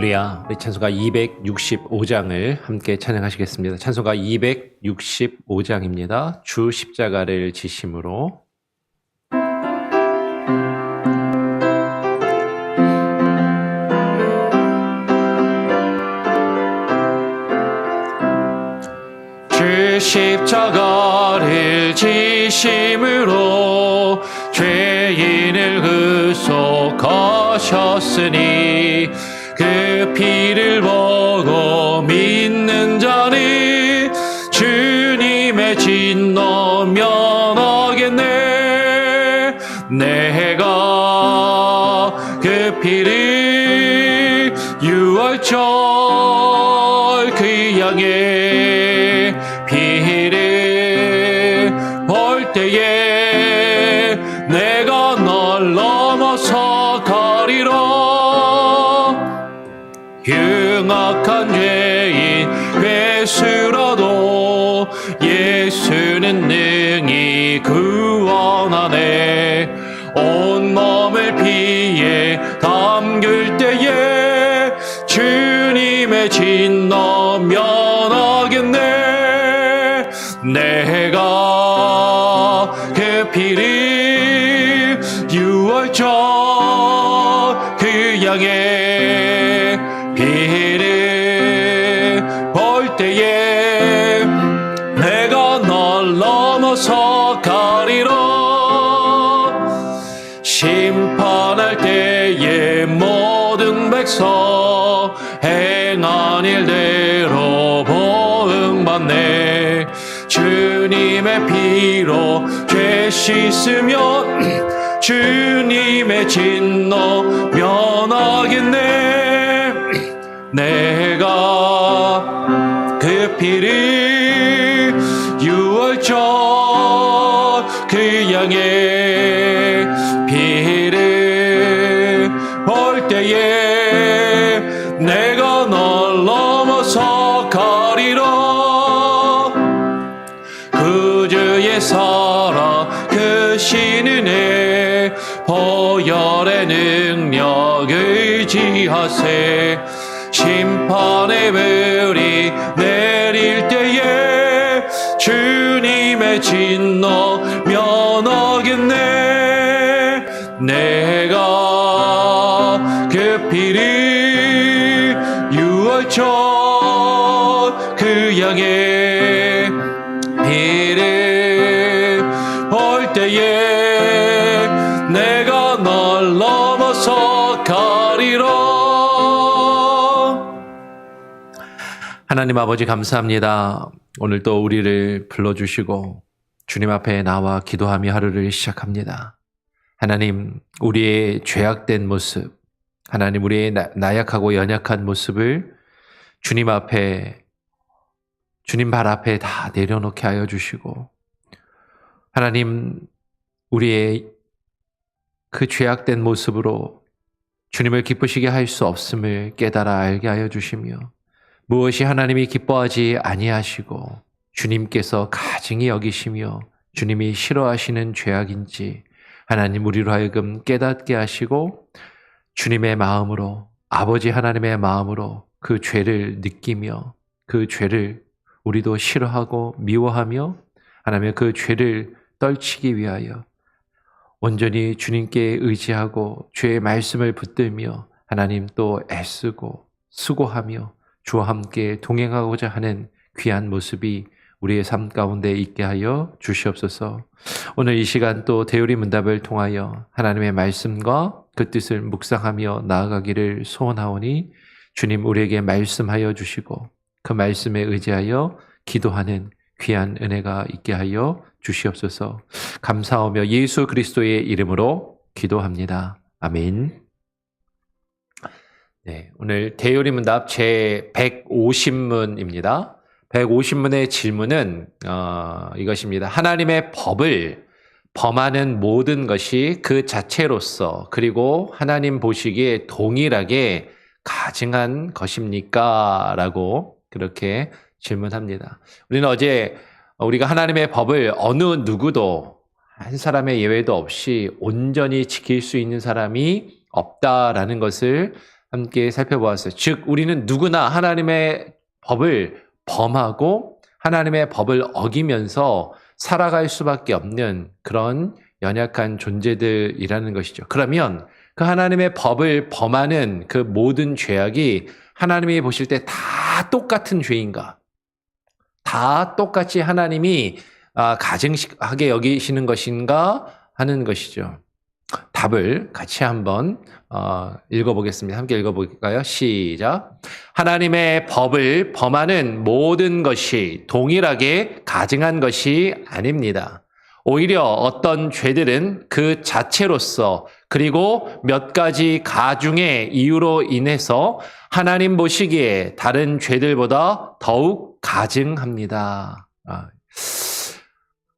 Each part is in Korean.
할렐루야. 우리 찬송가 265장을 함께 찬양하시겠습니다. 찬송가 265장입니다. 주 십자가를 지심으로. 주 십자가를 지심으로 죄인을 구속하셨으니 그 피를 보고 믿는 자는 주님의 진노 면하겠네. 내가 그 피를 유월절 그 양의 피를 볼 때에 내가 널 넘어서 가리라. 흉악한 죄인 괴수라도 예수는 능히 구원하네. 온몸을 피에 담글 때에 주님의 진노 면하겠네. 내가 그 피를 유월절 그 양의 피를 볼 때에 내가 널 넘어서 가리라. 심판할 때에 모든 백성 행한 일대로 보응받네. 주님의 피로 죄 씻으면 주님의 진노 면하겠네. 내가 그 피를 유월절 그 양의 피를 볼 때에 내가 널 넘어서 가리라. 구주의 사랑 크신 은혜 보혈의 능력 의지하세. 심판의 불이 내릴 때에 주님의 진노 면하겠네. 내가 그 피를 유월절 그 양의 피를 볼 때에 내가 널 넘어서 가리라. 하나님 아버지 감사합니다. 오늘 또 우리를 불러주시고 주님 앞에 나와 기도하며 하루를 시작합니다. 하나님, 우리의 죄악된 모습, 하나님 우리의 나약하고 연약한 모습을 주님 앞에, 주님 발 앞에 다 내려놓게 하여 주시고, 하나님 우리의 그 죄악된 모습으로 주님을 기쁘시게 할 수 없음을 깨달아 알게 하여 주시며, 무엇이 하나님이 기뻐하지 아니하시고 주님께서 가증히 여기시며 주님이 싫어하시는 죄악인지 하나님 우리로 하여금 깨닫게 하시고 주님의 마음으로, 아버지 하나님의 마음으로 그 죄를 느끼며 그 죄를 우리도 싫어하고 미워하며 하나님의 그 죄를 떨치기 위하여 온전히 주님께 의지하고 주의 말씀을 붙들며 하나님 또 애쓰고 수고하며 주와 함께 동행하고자 하는 귀한 모습이 우리의 삶 가운데 있게 하여 주시옵소서. 오늘 이 시간 또 대우리 문답을 통하여 하나님의 말씀과 그 뜻을 묵상하며 나아가기를 소원하오니 주님 우리에게 말씀하여 주시고 그 말씀에 의지하여 기도하는 귀한 은혜가 있게 하여 주시옵소서. 감사하며 예수 그리스도의 이름으로 기도합니다. 아멘. 네, 오늘 대요리 문답 제 150문입니다. 150문의 질문은 이것입니다. 하나님의 법을 범하는 모든 것이 그 자체로서 그리고 하나님 보시기에 동일하게 가증한 것입니까? 라고 그렇게 질문합니다. 우리는 어제 우리가 하나님의 법을 어느 누구도 한 사람의 예외도 없이 온전히 지킬 수 있는 사람이 없다라는 것을 함께 살펴보았어요. 즉 우리는 누구나 하나님의 법을 범하고 하나님의 법을 어기면서 살아갈 수밖에 없는 그런 연약한 존재들이라는 것이죠. 그러면 그 하나님의 법을 범하는 그 모든 죄악이 하나님이 보실 때 다 똑같은 죄인가? 다 똑같이 하나님이 가증하게 여기시는 것인가 하는 것이죠. 답을 같이 한번 읽어보겠습니다. 함께 읽어볼까요? 시작. 하나님의 법을 범하는 모든 것이 동일하게 가증한 것이 아닙니다. 오히려 어떤 죄들은 그 자체로서 그리고 몇 가지 가중의 이유로 인해서 하나님 보시기에 다른 죄들보다 더욱 가증합니다.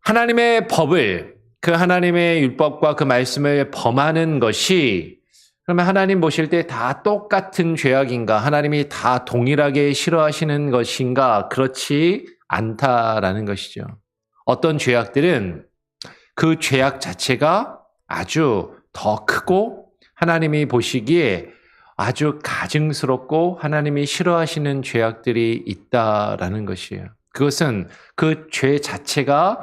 하나님의 법을, 그 하나님의 율법과 그 말씀을 범하는 것이 그러면 하나님 보실 때 다 똑같은 죄악인가? 하나님이 다 동일하게 싫어하시는 것인가? 그렇지 않다라는 것이죠. 어떤 죄악들은 그 죄악 자체가 아주 더 크고 하나님이 보시기에 아주 가증스럽고 하나님이 싫어하시는 죄악들이 있다라는 것이에요. 그것은 그 죄 자체가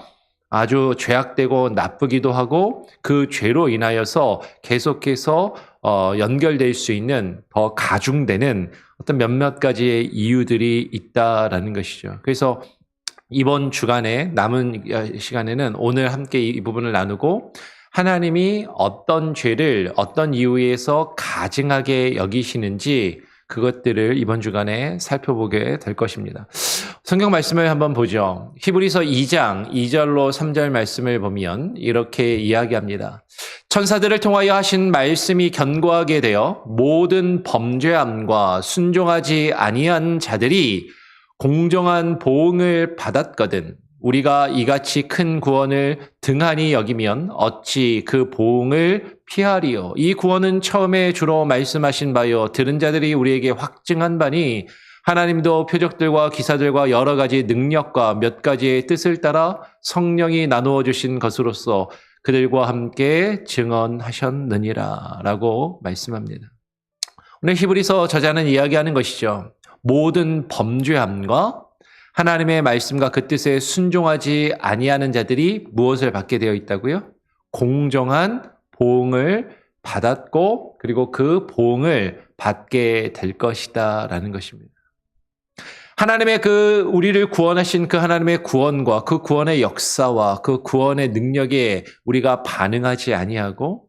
아주 죄악되고 나쁘기도 하고 그 죄로 인하여서 계속해서 연결될 수 있는 더 가중되는 어떤 몇몇 가지의 이유들이 있다라는 것이죠. 그래서 이번 주간에 남은 시간에는 오늘 함께 이 부분을 나누고 하나님이 어떤 죄를 어떤 이유에서 가증하게 여기시는지 그것들을 이번 주간에 살펴보게 될 것입니다. 성경 말씀을 한번 보죠. 히브리서 2장 2절로 3절 말씀을 보면 이렇게 이야기합니다. 천사들을 통하여 하신 말씀이 견고하게 되어 모든 범죄함과 순종하지 아니한 자들이 공정한 보응을 받았거든 우리가 이같이 큰 구원을 등한히 여기면 어찌 그 보응을 피하리요. 이 구원은 처음에 주로 말씀하신 바요 들은 자들이 우리에게 확증한 바니 하나님도 표적들과 기사들과 여러 가지 능력과 몇 가지의 뜻을 따라 성령이 나누어 주신 것으로서 그들과 함께 증언하셨느니라 라고 말씀합니다. 오늘 히브리서 저자는 이야기하는 것이죠. 모든 범죄함과 하나님의 말씀과 그 뜻에 순종하지 아니하는 자들이 무엇을 받게 되어 있다고요? 공정한 보응을 받았고 그리고 그 보응을 받게 될 것이다 라는 것입니다. 하나님의 우리를 구원하신 그 하나님의 구원과 그 구원의 역사와 그 구원의 능력에 우리가 반응하지 아니하고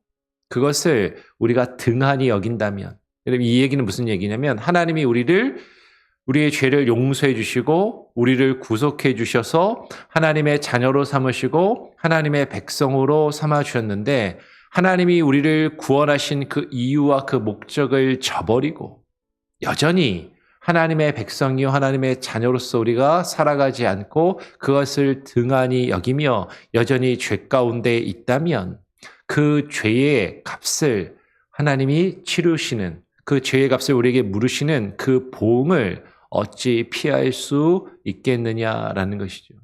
그것을 우리가 등한히 여긴다면 여러분 이 얘기는 무슨 얘기냐면 하나님이 우리의 죄를 용서해 주시고 우리를 구속해 주셔서 하나님의 자녀로 삼으시고 하나님의 백성으로 삼아 주셨는데 하나님이 우리를 구원하신 그 이유와 그 목적을 저버리고 여전히 하나님의 백성이요 하나님의 자녀로서 우리가 살아가지 않고 그것을 등한히 여기며 여전히 죄 가운데 있다면 그 죄의 값을 하나님이 치르시는 그 죄의 값을 우리에게 물으시는 그 보응을 어찌 피할 수 있겠느냐라는 것이죠.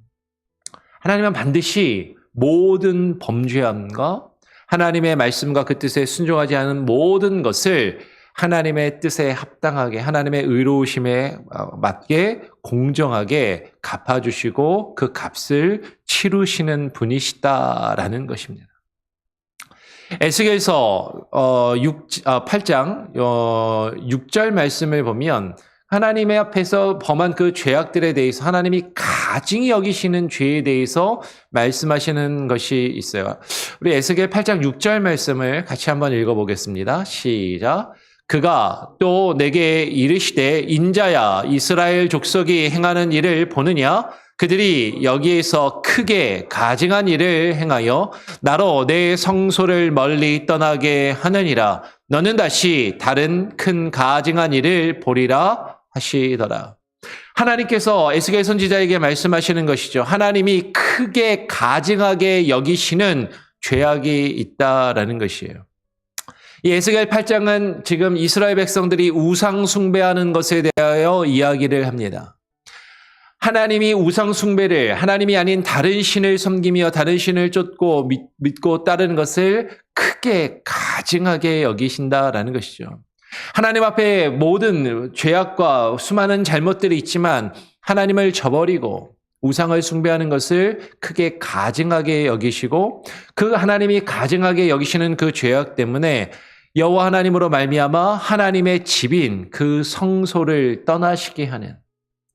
하나님은 반드시 모든 범죄함과 하나님의 말씀과 그 뜻에 순종하지 않은 모든 것을 하나님의 뜻에 합당하게 하나님의 의로우심에 맞게 공정하게 갚아주시고 그 값을 치르시는 분이시다라는 것입니다. 에스겔서 8장 6절 말씀을 보면 하나님의 앞에서 범한 그 죄악들에 대해서 하나님이 가증히 여기시는 죄에 대해서 말씀하시는 것이 있어요. 우리 에스겔 8장 6절 말씀을 같이 한번 읽어보겠습니다. 시작. 그가 또 내게 이르시되 인자야 이스라엘 족속이 행하는 일을 보느냐? 그들이 여기에서 크게 가증한 일을 행하여 나로 내 성소를 멀리 떠나게 하느니라. 너는 다시 다른 큰 가증한 일을 보리라 하시더라. 하나님께서 에스겔 선지자에게 말씀하시는 것이죠. 하나님이 크게 가증하게 여기시는 죄악이 있다라는 것이에요. 이 에스겔 8장은 지금 이스라엘 백성들이 우상 숭배하는 것에 대하여 이야기를 합니다. 하나님이 우상 숭배를 하나님이 아닌 다른 신을 섬기며 다른 신을 쫓고 믿고 따르는 것을 크게 가증하게 여기신다라는 것이죠. 하나님 앞에 모든 죄악과 수많은 잘못들이 있지만 하나님을 저버리고 우상을 숭배하는 것을 크게 가증하게 여기시고 그 하나님이 가증하게 여기시는 그 죄악 때문에 여호와 하나님으로 말미암아 하나님의 집인 그 성소를 떠나시게 하는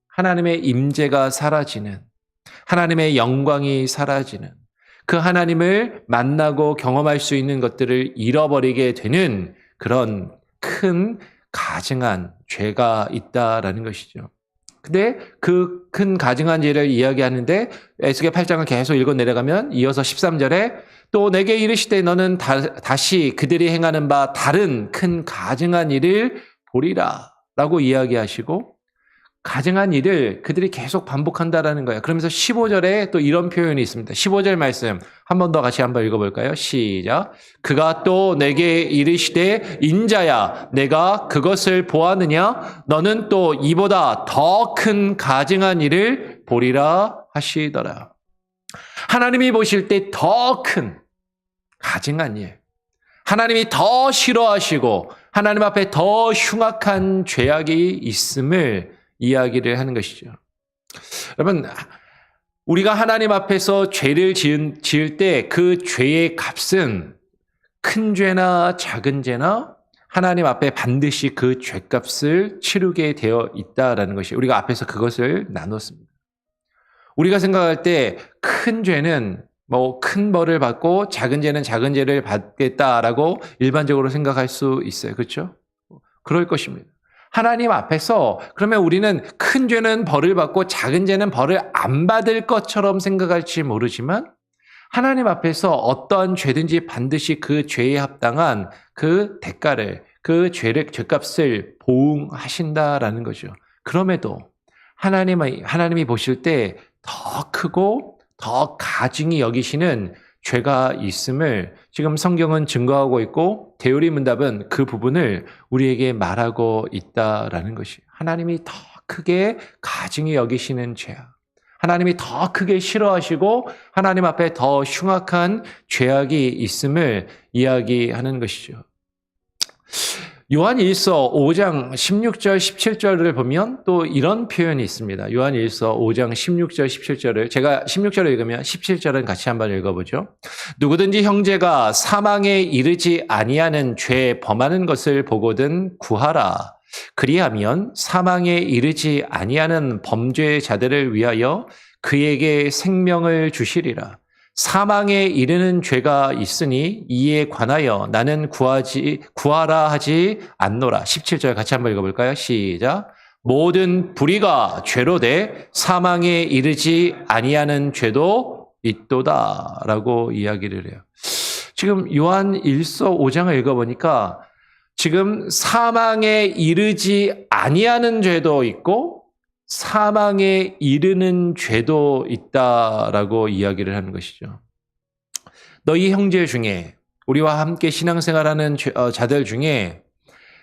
하나님의 임재가 사라지는 하나님의 영광이 사라지는 그 하나님을 만나고 경험할 수 있는 것들을 잃어버리게 되는 그런 큰 가증한 죄가 있다라는 것이죠. 근데 그 큰 가증한 죄를 이야기하는데 에스겔 8장을 계속 읽어 내려가면 이어서 13절에 또 내게 이르시되 너는 다시 그들이 행하는 바 다른 큰 가증한 일을 보리라 라고 이야기하시고 가증한 일을 그들이 계속 반복한다라는 거예요. 그러면서 15절에 또 이런 표현이 있습니다. 15절 말씀 한 번 더 같이 한번 읽어볼까요? 시작. 그가 또 내게 이르시되 인자야 내가 그것을 보았느냐 너는 또 이보다 더 큰 가증한 일을 보리라 하시더라. 하나님이 보실 때 더 큰 가증한 일, 하나님이 더 싫어하시고 하나님 앞에 더 흉악한 죄악이 있음을 이야기를 하는 것이죠. 여러분, 우리가 하나님 앞에서 죄를 지을 때 그 죄의 값은 큰 죄나 작은 죄나 하나님 앞에 반드시 그 죄값을 치르게 되어 있다라는 것이 우리가 앞에서 그것을 나눴습니다. 우리가 생각할 때 큰 죄는 큰 벌을 받고 작은 죄는 작은 죄를 받겠다라고 일반적으로 생각할 수 있어요. 그렇죠? 그럴 것입니다. 하나님 앞에서 그러면 우리는 큰 죄는 벌을 받고 작은 죄는 벌을 안 받을 것처럼 생각할지 모르지만 하나님 앞에서 어떠한 죄든지 반드시 그 죄에 합당한 그 대가를 그 죄값을 보응하신다라는 거죠. 그럼에도 하나님이 보실 때 더 크고 더 가증히 여기시는 죄가 있음을 지금 성경은 증거하고 있고 대우리 문답은 그 부분을 우리에게 말하고 있다라는 것이 하나님이 더 크게 가증히 여기시는 죄악, 하나님이 더 크게 싫어하시고 하나님 앞에 더 흉악한 죄악이 있음을 이야기하는 것이죠. 요한일서 5장 16절 17절을 보면 또 이런 표현이 있습니다. 요한일서 5장 16절 17절을 제가 16절을 읽으면 17절은 같이 한번 읽어보죠. 누구든지 형제가 사망에 이르지 아니하는 죄 범하는 것을 보거든 구하라. 그리하면 사망에 이르지 아니하는 범죄자들을 위하여 그에게 생명을 주시리라. 사망에 이르는 죄가 있으니 이에 관하여 나는 구하라 하지 않노라. 17절 같이 한번 읽어볼까요? 시작. 모든 불의가 죄로 돼 사망에 이르지 아니하는 죄도 있도다 라고 이야기를 해요. 지금 요한 1서 5장을 읽어보니까 지금 사망에 이르지 아니하는 죄도 있고 사망에 이르는 죄도 있다라고 이야기를 하는 것이죠. 너희 형제 중에 우리와 함께 신앙생활하는 자들 중에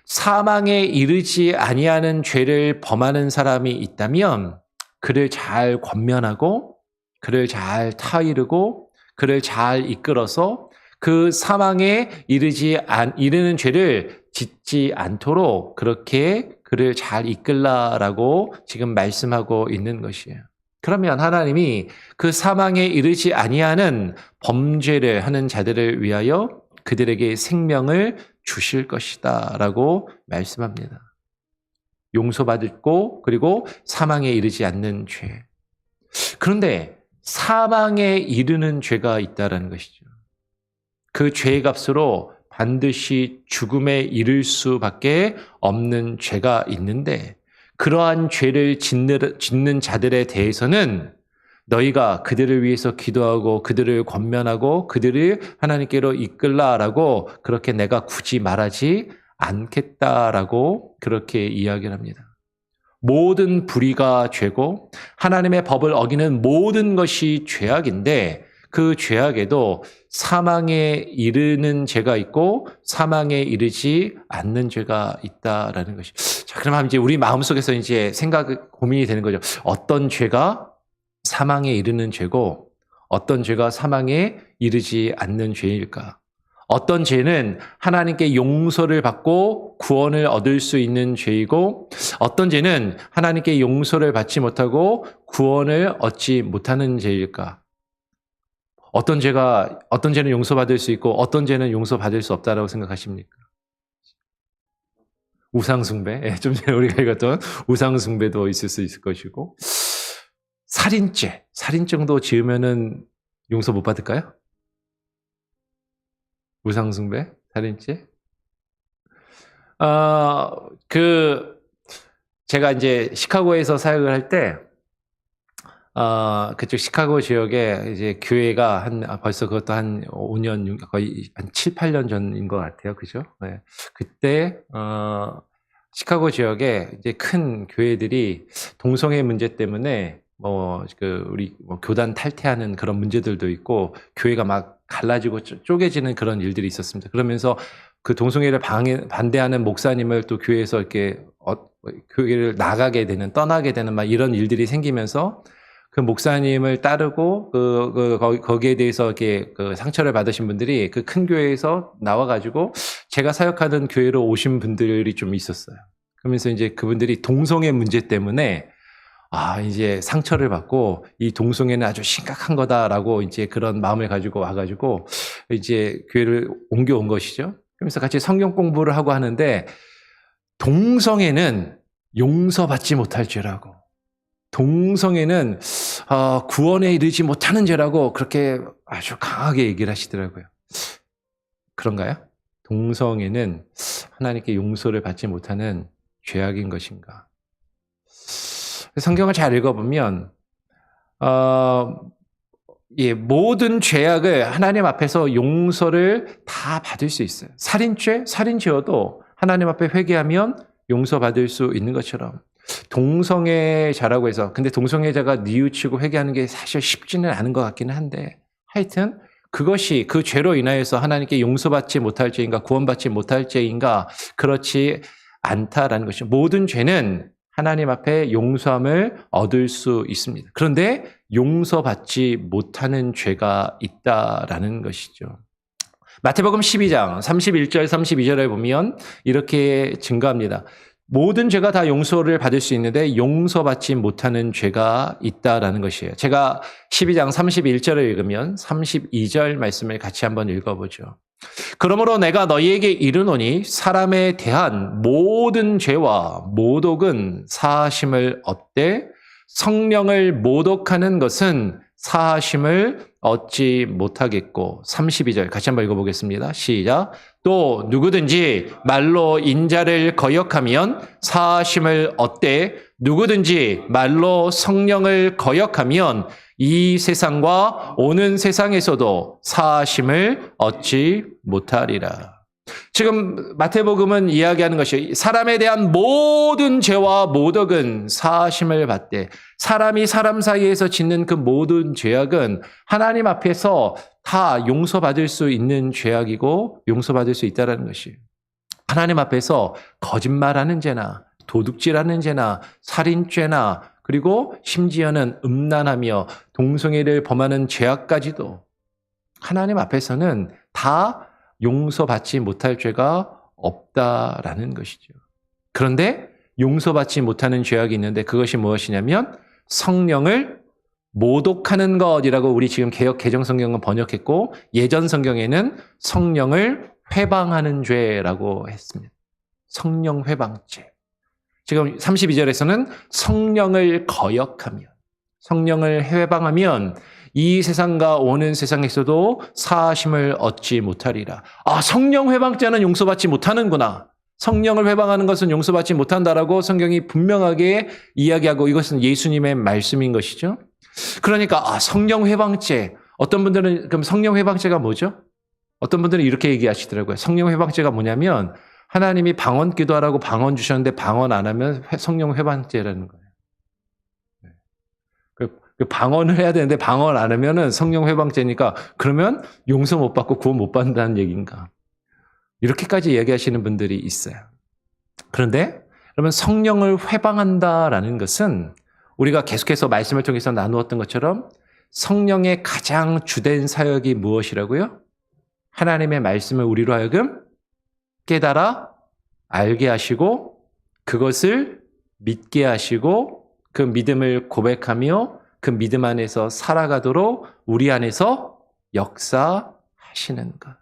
사망에 이르지 아니하는 죄를 범하는 사람이 있다면 그를 잘 권면하고 그를 잘 타이르고 그를 잘 이끌어서 그 사망에 이르는 죄를 짓지 않도록 그렇게 그를 잘 이끌라라고 지금 말씀하고 있는 것이에요. 그러면 하나님이 그 사망에 이르지 아니하는 범죄를 하는 자들을 위하여 그들에게 생명을 주실 것이다 라고 말씀합니다. 용서받고 그리고 사망에 이르지 않는 죄. 그런데 사망에 이르는 죄가 있다는 것이죠. 그 죄의 값으로 반드시 죽음에 이를 수밖에 없는 죄가 있는데 그러한 죄를 짓는 자들에 대해서는 너희가 그들을 위해서 기도하고 그들을 권면하고 그들을 하나님께로 이끌라라고 그렇게 내가 굳이 말하지 않겠다라고 그렇게 이야기를 합니다. 모든 불의가 죄고 하나님의 법을 어기는 모든 것이 죄악인데 그 죄악에도 사망에 이르는 죄가 있고 사망에 이르지 않는 죄가 있다라는 것이. 자, 그러면 이제 우리 마음속에서 이제 고민이 되는 거죠. 어떤 죄가 사망에 이르는 죄고 어떤 죄가 사망에 이르지 않는 죄일까? 어떤 죄는 하나님께 용서를 받고 구원을 얻을 수 있는 죄이고 어떤 죄는 하나님께 용서를 받지 못하고 구원을 얻지 못하는 죄일까? 어떤 죄는 용서받을 수 있고 어떤 죄는 용서받을 수 없다라고 생각하십니까? 우상숭배, 좀 전에 우리가 읽었던 우상숭배도 있을 수 있을 것이고 살인 정도 지으면은 용서 못 받을까요? 우상숭배, 살인죄. 제가 이제 시카고에서 사역을 할 때, 그쪽 시카고 지역에 이제 교회가 벌써 그것도 한 5년, 거의 한 7, 8년 전인 것 같아요. 그죠? 네. 그때, 시카고 지역에 이제 큰 교회들이 동성애 문제 때문에 우리 교단 탈퇴하는 그런 문제들도 있고, 교회가 막 갈라지고 쪼개지는 그런 일들이 있었습니다. 그러면서 그 동성애를 반대하는 목사님을 또 교회에서 이렇게, 교회를 떠나게 되는 막 이런 일들이 생기면서 그 목사님을 따르고, 거기에 대해서 이렇게 상처를 받으신 분들이 그 큰 교회에서 나와가지고 제가 사역하는 교회로 오신 분들이 좀 있었어요. 그러면서 이제 그분들이 동성애 문제 때문에 이제 상처를 받고 이 동성애는 아주 심각한 거다라고 이제 그런 마음을 가지고 와가지고 이제 교회를 옮겨온 것이죠. 그러면서 같이 성경 공부를 하고 하는데 동성애는 용서받지 못할 죄라고. 동성애는 구원에 이르지 못하는 죄라고 그렇게 아주 강하게 얘기를 하시더라고요. 그런가요? 동성애는 하나님께 용서를 받지 못하는 죄악인 것인가? 성경을 잘 읽어보면 모든 죄악을 하나님 앞에서 용서를 다 받을 수 있어요. 살인죄여도 하나님 앞에 회개하면 용서받을 수 있는 것처럼 동성애자라고 해서 근데 동성애자가 뉘우치고 회개하는 게 사실 쉽지는 않은 것 같기는 한데 하여튼 그것이 그 죄로 인하여서 하나님께 용서받지 못할 죄인가 구원받지 못할 죄인가 그렇지 않다라는 것이죠. 모든 죄는 하나님 앞에 용서함을 얻을 수 있습니다. 그런데 용서받지 못하는 죄가 있다라는 것이죠. 마태복음 12장 31절 32절에 보면 이렇게 증거합니다. 모든 죄가 다 용서를 받을 수 있는데 용서받지 못하는 죄가 있다라는 것이에요. 제가 12장 31절을 읽으면 32절 말씀을 같이 한번 읽어보죠. 그러므로 내가 너희에게 이르노니 사람에 대한 모든 죄와 모독은 사하심을 얻되 성령을 모독하는 것은 사하심을 얻지 못하겠고 32절 같이 한번 읽어보겠습니다. 시작. 또 누구든지 말로 인자를 거역하면 사하심을 얻되 누구든지 말로 성령을 거역하면 이 세상과 오는 세상에서도 사하심을 얻지 못하리라. 지금 마태복음은 이야기하는 것이 사람에 대한 모든 죄와 모독은 사하심을 받되 사람이 사람 사이에서 짓는 그 모든 죄악은 하나님 앞에서 다 용서받을 수 있는 죄악이고 용서받을 수 있다는 것이에요. 하나님 앞에서 거짓말하는 죄나 도둑질하는 죄나 살인죄나 그리고 심지어는 음란하며 동성애를 범하는 죄악까지도 하나님 앞에서는 다 용서받지 못할 죄가 없다라는 것이죠. 그런데 용서받지 못하는 죄악이 있는데 그것이 무엇이냐면 성령을 모독하는 것이라고 우리 지금 개역 개정성경은 번역했고 예전 성경에는 성령을 회방하는 죄라고 했습니다. 성령 회방죄. 지금 32절에서는 성령을 거역하면 성령을 회방하면 이 세상과 오는 세상에서도 사하심을 얻지 못하리라. 성령 회방죄는 용서받지 못하는구나. 성령을 회방하는 것은 용서받지 못한다라고 성경이 분명하게 이야기하고 이것은 예수님의 말씀인 것이죠. 그러니까 성령 회방죄. 어떤 분들은 그럼 성령 회방죄가 뭐죠? 어떤 분들은 이렇게 얘기하시더라고요. 성령 회방죄가 뭐냐면 하나님이 방언 기도하라고 방언 주셨는데 방언 안 하면 성령 회방죄라는 거예요. 그 방언을 해야 되는데 방언 안 하면은 성령 회방죄니까 그러면 용서 못 받고 구원 못 받는다는 얘기인가? 이렇게까지 얘기하시는 분들이 있어요. 그런데 여러분 성령을 회방한다라는 것은 우리가 계속해서 말씀을 통해서 나누었던 것처럼 성령의 가장 주된 사역이 무엇이라고요? 하나님의 말씀을 우리로 하여금 깨달아 알게 하시고 그것을 믿게 하시고 그 믿음을 고백하며 그 믿음 안에서 살아가도록 우리 안에서 역사하시는 것.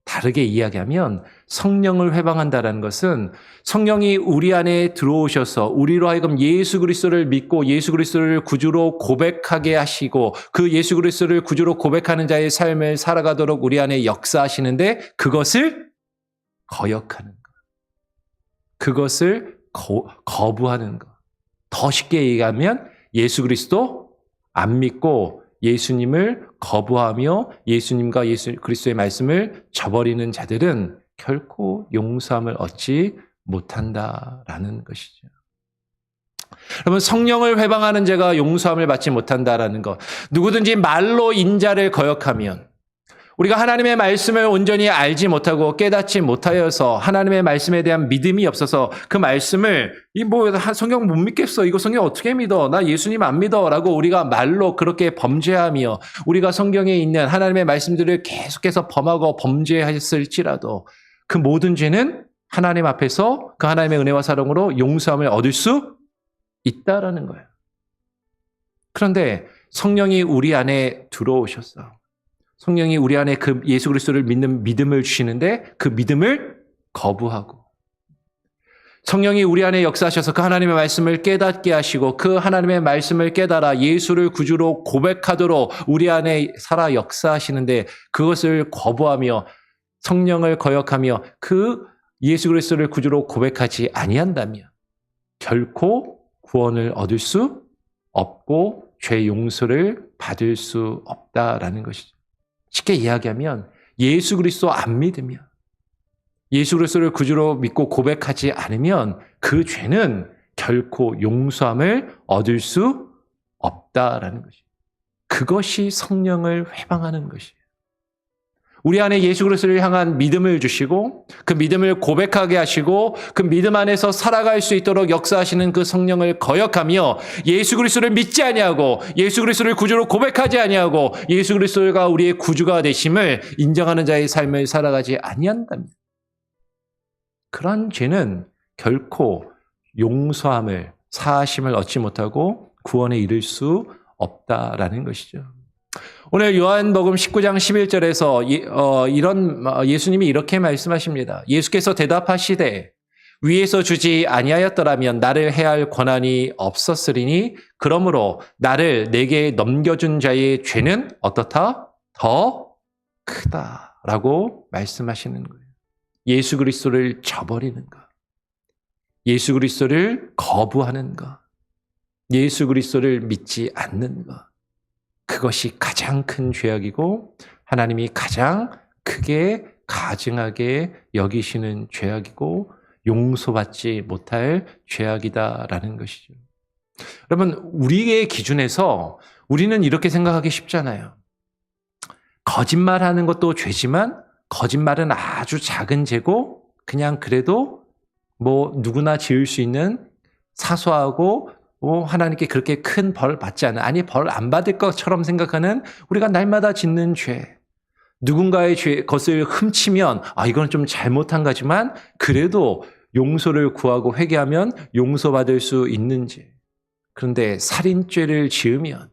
다르게 이야기하면 성령을 회방한다는 것은 성령이 우리 안에 들어오셔서 우리로 하여금 예수 그리스도를 믿고 예수 그리스도를 구주로 고백하게 하시고 그 예수 그리스도를 구주로 고백하는 자의 삶을 살아가도록 우리 안에 역사하시는데 그것을 거역하는 것. 그것을 거부하는 것. 더 쉽게 얘기하면 예수 그리스도 안 믿고 예수님을 거부하며 예수님과 예수 그리스도의 말씀을 저버리는 자들은 결코 용서함을 얻지 못한다라는 것이죠. 여러분, 성령을 회방하는 자가 용서함을 받지 못한다라는 것. 누구든지 말로 인자를 거역하면 우리가 하나님의 말씀을 온전히 알지 못하고 깨닫지 못하여서 하나님의 말씀에 대한 믿음이 없어서 그 말씀을 성경 못 믿겠어. 이거 성경 어떻게 믿어? 나 예수님 안 믿어. 라고 우리가 말로 그렇게 범죄하며 우리가 성경에 있는 하나님의 말씀들을 계속해서 범하고 범죄했을지라도 그 모든 죄는 하나님 앞에서 그 하나님의 은혜와 사랑으로 용서함을 얻을 수 있다라는 거예요. 그런데 성령이 우리 안에 들어오셨어. 성령이 우리 안에 그 예수 그리스도를 믿는 믿음을 주시는데 그 믿음을 거부하고 성령이 우리 안에 역사하셔서 그 하나님의 말씀을 깨닫게 하시고 그 하나님의 말씀을 깨달아 예수를 구주로 고백하도록 우리 안에 살아 역사하시는데 그것을 거부하며 성령을 거역하며 그 예수 그리스도를 구주로 고백하지 아니한다면 결코 구원을 얻을 수 없고 죄 용서를 받을 수 없다라는 것이죠. 쉽게 이야기하면 예수 그리스도 안 믿으면 예수 그리스도를 구주로 믿고 고백하지 않으면 그 죄는 결코 용서함을 얻을 수 없다라는 것이에요. 그것이 성령을 회방하는 것이에요. 우리 안에 예수 그리스도를 향한 믿음을 주시고 그 믿음을 고백하게 하시고 그 믿음 안에서 살아갈 수 있도록 역사하시는 그 성령을 거역하며 예수 그리스도를 믿지 아니하고 예수 그리스도를 구주로 고백하지 아니하고 예수 그리스도가 우리의 구주가 되심을 인정하는 자의 삶을 살아가지 아니한다면 그러한 죄는 결코 용서함을 사하심을 얻지 못하고 구원에 이를 수 없다라는 것이죠. 오늘 요한복음 19장 11절에서 예수님이 이렇게 말씀하십니다. 예수께서 대답하시되 위에서 주지 아니하였더라면 나를 해할 권한이 없었으리니 그러므로 나를 내게 넘겨준 자의 죄는 어떻다? 더 크다라고 말씀하시는 거예요. 예수 그리스도를 저버리는 것, 예수 그리스도를 거부하는 것, 예수 그리스도를 믿지 않는 것. 그것이 가장 큰 죄악이고 하나님이 가장 크게 가증하게 여기시는 죄악이고 용서받지 못할 죄악이다라는 것이죠. 여러분, 우리의 기준에서 우리는 이렇게 생각하기 쉽잖아요. 거짓말하는 것도 죄지만 거짓말은 아주 작은 죄고 그냥 그래도 누구나 지을 수 있는 사소하고 하나님께 그렇게 큰 벌 받지 않는, 아니 벌 안 받을 것처럼 생각하는 우리가 날마다 짓는 죄. 누군가의 것을 훔치면 이건 좀 잘못한 거지만 그래도 용서를 구하고 회개하면 용서받을 수 있는 죄. 그런데 살인죄를 지으면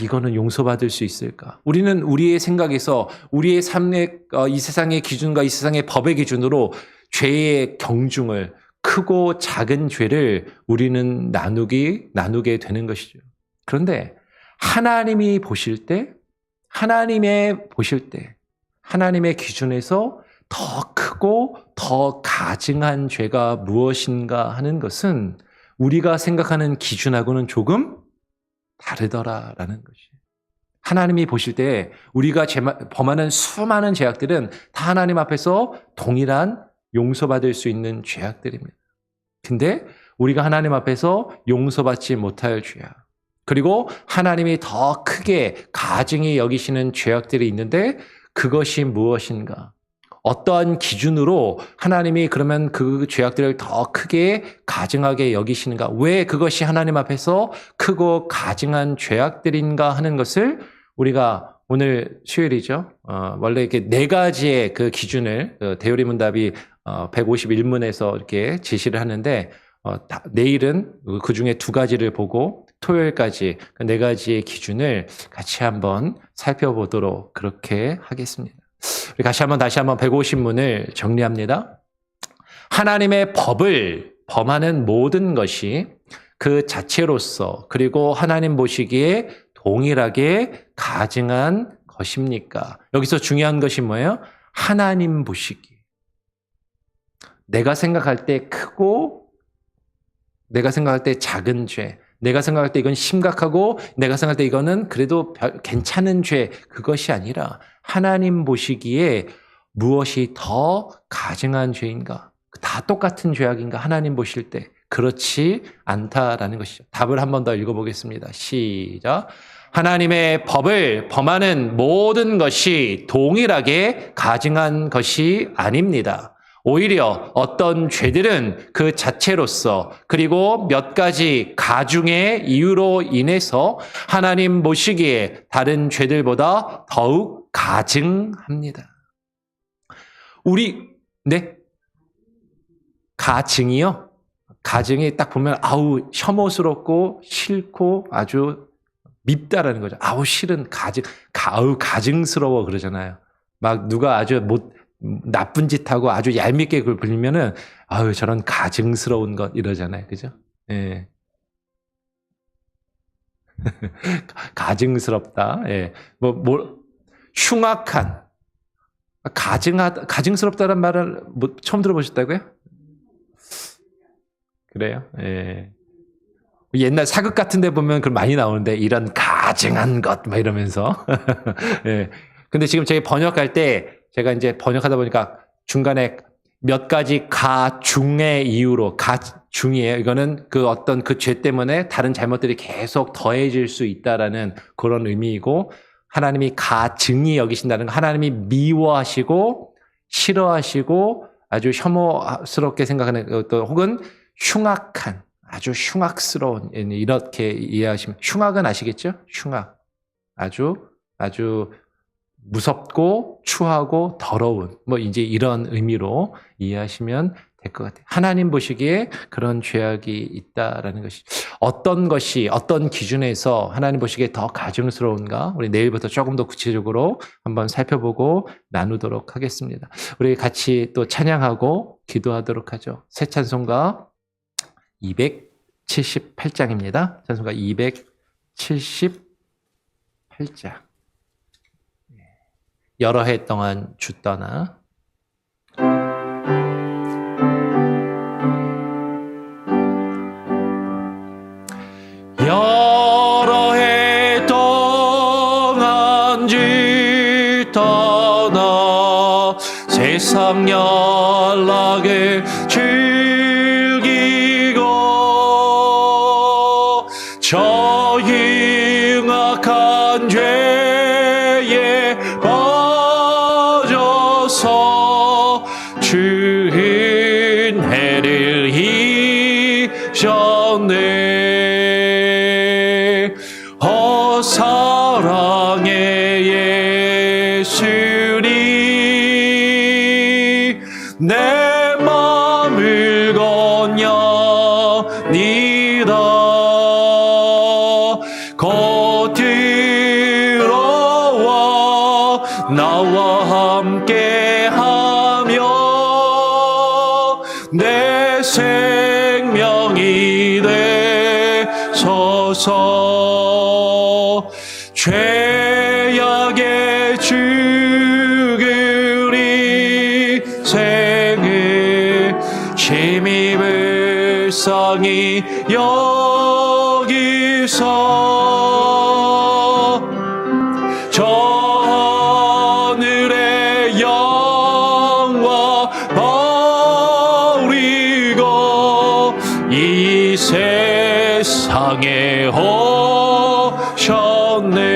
이거는 용서받을 수 있을까? 우리는 우리의 생각에서 우리의 삶의 이 세상의 기준과 이 세상의 법의 기준으로 죄의 경중을 크고 작은 죄를 우리는 나누게 되는 것이죠. 그런데 하나님이 보실 때, 하나님의 기준에서 더 크고 더 가증한 죄가 무엇인가 하는 것은 우리가 생각하는 기준하고는 조금 다르더라라는 것이에요. 하나님이 보실 때 우리가 범하는 수많은 죄악들은 다 하나님 앞에서 동일한 용서받을 수 있는 죄악들입니다. 근데 우리가 하나님 앞에서 용서받지 못할 죄악, 그리고 하나님이 더 크게 가증히 여기시는 죄악들이 있는데 그것이 무엇인가? 어떠한 기준으로 하나님이 그러면 그 죄악들을 더 크게 가증하게 여기시는가? 왜 그것이 하나님 앞에서 크고 가증한 죄악들인가 하는 것을 우리가 오늘 수요일이죠. 원래 이렇게 네 가지의 그 기준을 대요리문답이 151문에서 이렇게 제시를 하는데 내일은 그 중에 두 가지를 보고 토요일까지 그 네 가지의 기준을 같이 한번 살펴보도록 그렇게 하겠습니다. 우리 다시 한번 150문을 정리합니다. 하나님의 법을 범하는 모든 것이 그 자체로서 그리고 하나님 보시기에 동일하게 가증한 것입니까? 여기서 중요한 것이 뭐예요? 하나님 보시기. 내가 생각할 때 크고 내가 생각할 때 작은 죄, 내가 생각할 때 이건 심각하고 내가 생각할 때 이거는 그래도 괜찮은 죄, 그것이 아니라 하나님 보시기에 무엇이 더 가증한 죄인가? 다 똑같은 죄악인가? 하나님 보실 때 그렇지 않다라는 것이죠. 답을 한 번 더 읽어보겠습니다. 시작. 하나님의 법을 범하는 모든 것이 동일하게 가증한 것이 아닙니다. 오히려 어떤 죄들은 그 자체로서 그리고 몇 가지 가중의 이유로 인해서 하나님 보시기에 다른 죄들보다 더욱 가증합니다. 가증이요? 가증이 딱 보면 아우 혐오스럽고 싫고 아주 밉다라는 거죠. 아우 싫은 아우 가증스러워 그러잖아요. 막 누가 아주 나쁜 짓 하고 아주 얄밉게 그걸 불리면은 아우 저런 가증스러운 것 이러잖아요. 그죠? 예. 가증스럽다. 예. 흉악한 가증스럽다는 말을 처음 들어보셨다고요? 그래요? 예. 옛날 사극 같은 데 보면 그 많이 나오는데 이런 가증한 것 막 이러면서. 예. 근데 지금 제가 번역할 때 제가 이제 번역하다 보니까 중간에 몇 가지 가중의 이유로 가중이에요. 이거는 그 어떤 그 죄 때문에 다른 잘못들이 계속 더해질 수 있다라는 그런 의미이고 하나님이 가증이 여기신다는 거 하나님이 미워하시고 싫어하시고 아주 혐오스럽게 생각하는 또 혹은 흉악한 아주 흉악스러운 이렇게 이해하시면 흉악은 아시겠죠? 흉악 아주 무섭고 추하고 더러운 이제 이런 의미로 이해하시면 될 것 같아요. 하나님 보시기에 그런 죄악이 있다라는 것이 어떤 기준에서 하나님 보시기에 더 가증스러운가? 우리 내일부터 조금 더 구체적으로 한번 살펴보고 나누도록 하겠습니다. 우리 같이 또 찬양하고 기도하도록 하죠. 새 찬송가 278장입니다. 찬송가 278장. 여러 해 동안 주 떠나. 여러 해 동안 주 떠나 세상 연락을 즐기고 저 흉악한 죄에 빠져서 주인 해를 이셨네. 사랑의 예수님 내 맘을 건너니라 곧 들어와 나와 함께하며 내 생명이 되소서. 죄악의 죽으리 생을 심히 불쌍히 여기서 저 하늘의 영광 버리고 이 세상에 오셨네.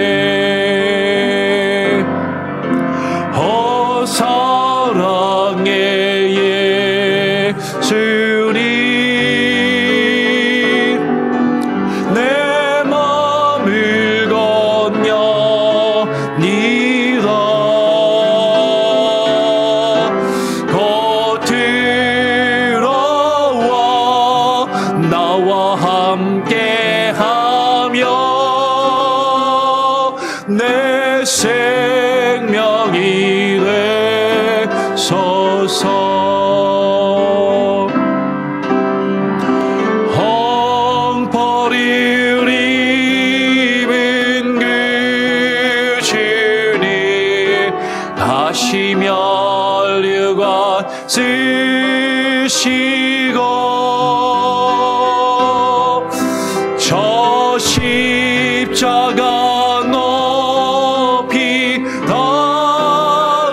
사랑의 예수님 내 맘을 건너니 함께하며 내 생명이 되소서. 다시 면류관 쓰시고 저 십자가 높이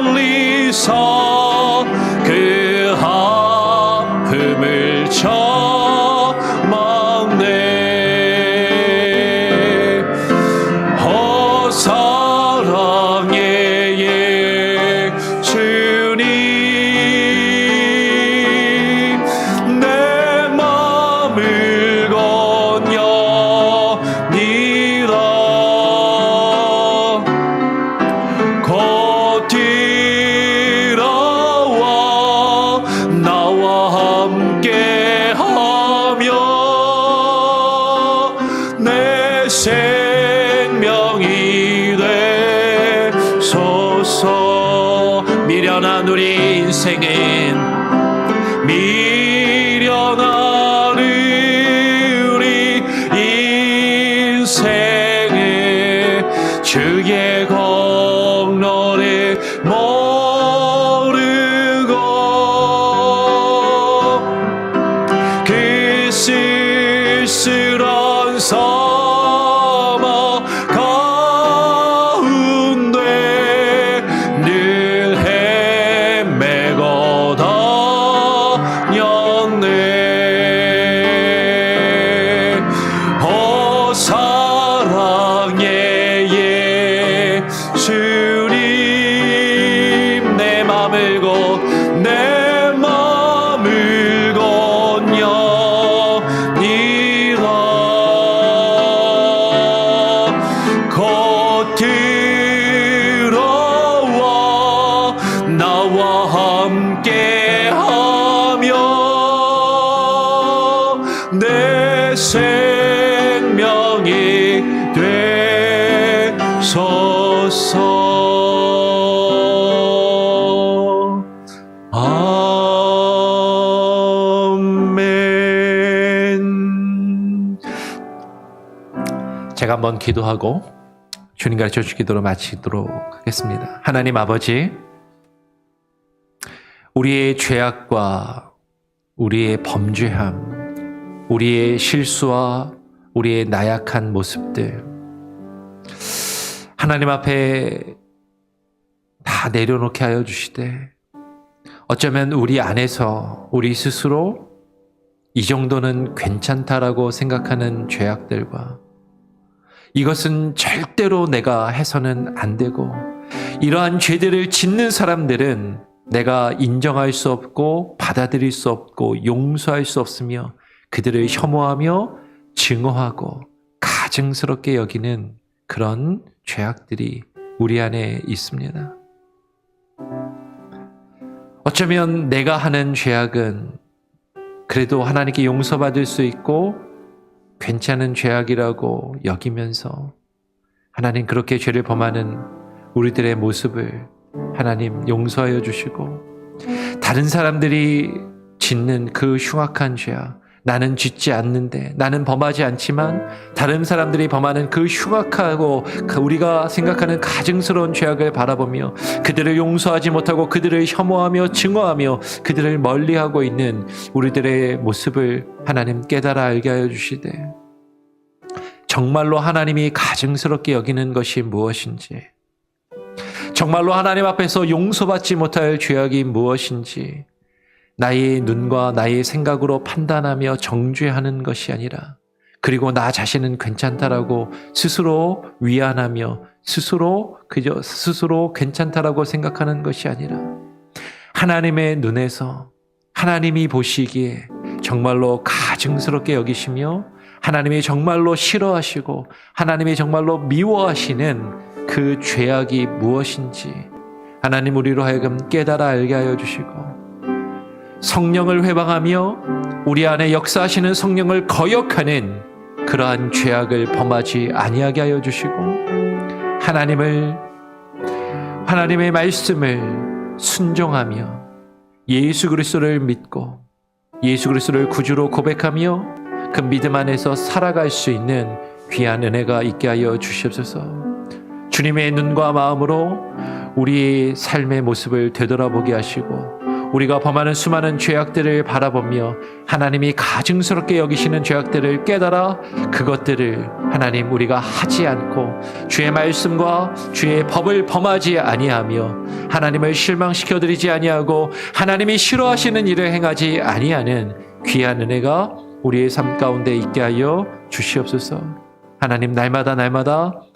달리사 그 아픔을 참았네. 사랑의 주님, 내 맘을 건여니라. 곧 들어와 나와 함께하며 내 생명이 되소서. 미련한 우리 인생은 미련한 우리 인생은 주의 공로를 모르고 그 쓸쓸한 사막 가운데 늘 헤매고 다녔네. 사랑의 예수님, 내 맘을 건여니라. 곧 들어와 나와 함께하며 내 생명이 되소서. 아멘. 제가 한번 기도하고 주님 가르쳐 주신 기도로 마치도록 하겠습니다. 하나님 아버지, 우리의 죄악과 우리의 범죄함, 우리의 실수와 우리의 나약한 모습들, 하나님 앞에 다 내려놓게 하여 주시되, 어쩌면 우리 안에서 우리 스스로 이 정도는 괜찮다라고 생각하는 죄악들과 이것은 절대로 내가 해서는 안 되고, 이러한 죄들을 짓는 사람들은 내가 인정할 수 없고 받아들일 수 없고 용서할 수 없으며 그들을 혐오하며 증오하고 가증스럽게 여기는 그런 죄악들이 우리 안에 있습니다. 어쩌면 내가 하는 죄악은 그래도 하나님께 용서받을 수 있고 괜찮은 죄악이라고 여기면서 하나님, 그렇게 죄를 범하는 우리들의 모습을 하나님 용서하여 주시고, 다른 사람들이 짓는 그 흉악한 죄악, 나는 짓지 않는데, 나는 범하지 않지만 다른 사람들이 범하는 그 흉악하고 우리가 생각하는 가증스러운 죄악을 바라보며 그들을 용서하지 못하고 그들을 혐오하며 증오하며 그들을 멀리하고 있는 우리들의 모습을 하나님 깨달아 알게 하여 주시되, 정말로 하나님이 가증스럽게 여기는 것이 무엇인지, 정말로 하나님 앞에서 용서받지 못할 죄악이 무엇인지 나의 눈과 나의 생각으로 판단하며 정죄하는 것이 아니라, 그리고 나 자신은 괜찮다라고 스스로 위안하며 스스로 괜찮다라고 생각하는 것이 아니라, 하나님의 눈에서 하나님이 보시기에 정말로 가증스럽게 여기시며 하나님이 정말로 싫어하시고 하나님이 정말로 미워하시는 그 죄악이 무엇인지 하나님 우리로 하여금 깨달아 알게 하여 주시고, 성령을 회방하며 우리 안에 역사하시는 성령을 거역하는 그러한 죄악을 범하지 아니하게 하여 주시고 하나님의 말씀을 순종하며 예수 그리스도를 믿고 예수 그리스도를 구주로 고백하며 그 믿음 안에서 살아갈 수 있는 귀한 은혜가 있게 하여 주시옵소서. 주님의 눈과 마음으로 우리의 삶의 모습을 되돌아보게 하시고 우리가 범하는 수많은 죄악들을 바라보며 하나님이 가증스럽게 여기시는 죄악들을 깨달아 그것들을 하나님 우리가 하지 않고 주의 말씀과 주의 법을 범하지 아니하며 하나님을 실망시켜드리지 아니하고 하나님이 싫어하시는 일을 행하지 아니하는 귀한 은혜가 우리의 삶 가운데 있게 하여 주시옵소서. 하나님 날마다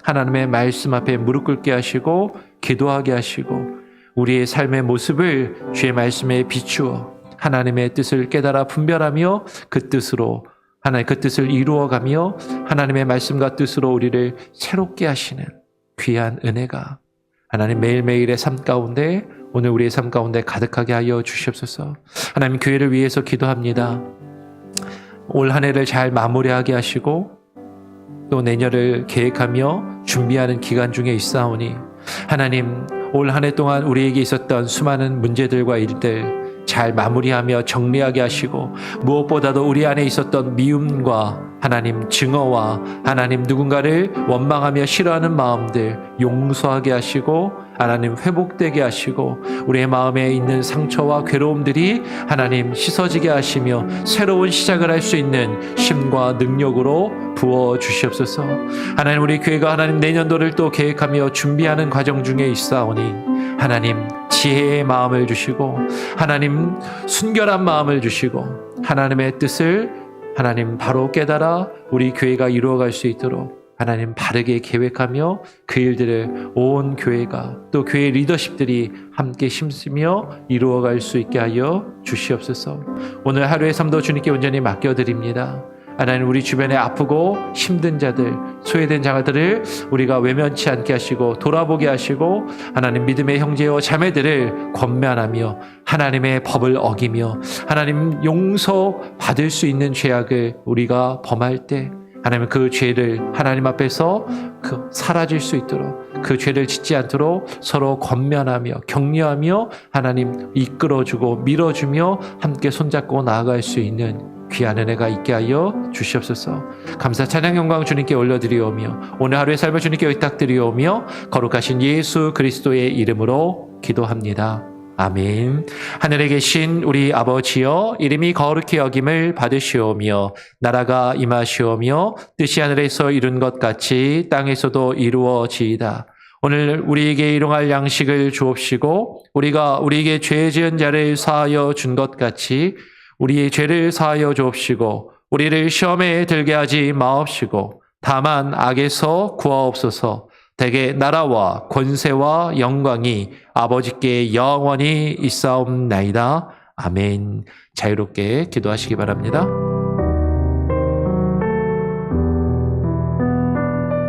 하나님의 말씀 앞에 무릎 꿇게 하시고 기도하게 하시고 우리의 삶의 모습을 주의 말씀에 비추어 하나님의 뜻을 깨달아 분별하며 그 뜻으로 하나님 그 뜻을 이루어가며 하나님의 말씀과 뜻으로 우리를 새롭게 하시는 귀한 은혜가 하나님 매일매일의 삶 가운데 오늘 우리의 삶 가운데 가득하게 하여 주시옵소서. 하나님 교회를 위해서 기도합니다. 올 한 해를 잘 마무리하게 하시고 또 내년을 계획하며 준비하는 기간 중에 있사오니 하나님 올 한 해 동안 우리에게 있었던 수많은 문제들과 일들 잘 마무리하며 정리하게 하시고 무엇보다도 우리 안에 있었던 미움과 하나님 증오와 하나님 누군가를 원망하며 싫어하는 마음들 용서하게 하시고 하나님 회복되게 하시고 우리의 마음에 있는 상처와 괴로움들이 하나님 씻어지게 하시며 새로운 시작을 할 수 있는 힘과 능력으로 부어주시옵소서. 하나님 우리 교회가 하나님 내년도를 또 계획하며 준비하는 과정 중에 있사오니 하나님 지혜의 마음을 주시고 하나님 순결한 마음을 주시고 하나님의 뜻을 하나님 바로 깨달아 우리 교회가 이루어갈 수 있도록 하나님 바르게 계획하며 그 일들을 온 교회가 또 교회 리더십들이 함께 힘쓰며 이루어갈 수 있게 하여 주시옵소서. 오늘 하루의 삶도 주님께 온전히 맡겨드립니다. 하나님 우리 주변에 아프고 힘든 자들 소외된 자들을 우리가 외면치 않게 하시고 돌아보게 하시고 하나님 믿음의 형제와 자매들을 권면하며 하나님의 법을 어기며 하나님 용서받을 수 있는 죄악을 우리가 범할 때 하나님 그 죄를 하나님 앞에서 사라질 수 있도록 그 죄를 짓지 않도록 서로 권면하며 격려하며 하나님 이끌어주고 밀어주며 함께 손잡고 나아갈 수 있는 귀한 은혜가 있게 하여 주시옵소서. 감사 찬양 영광 주님께 올려드리오며 오늘 하루의 삶을 주님께 의탁드리오며 거룩하신 예수 그리스도의 이름으로 기도합니다. 아멘. 하늘에 계신 우리 아버지여 이름이 거룩히 여김을 받으시오며 나라가 임하시오며 뜻이 하늘에서 이룬 것 같이 땅에서도 이루어지이다. 오늘 우리에게 일용할 양식을 주옵시고 우리가 우리에게 죄 지은 자를 사하여 준 것 같이 우리의 죄를 사하여 주옵시고 우리를 시험에 들게 하지 마옵시고 다만 악에서 구하옵소서. 대개 나라와 권세와 영광이 아버지께 영원히 있사옵나이다. 아멘. 자유롭게 기도하시기 바랍니다.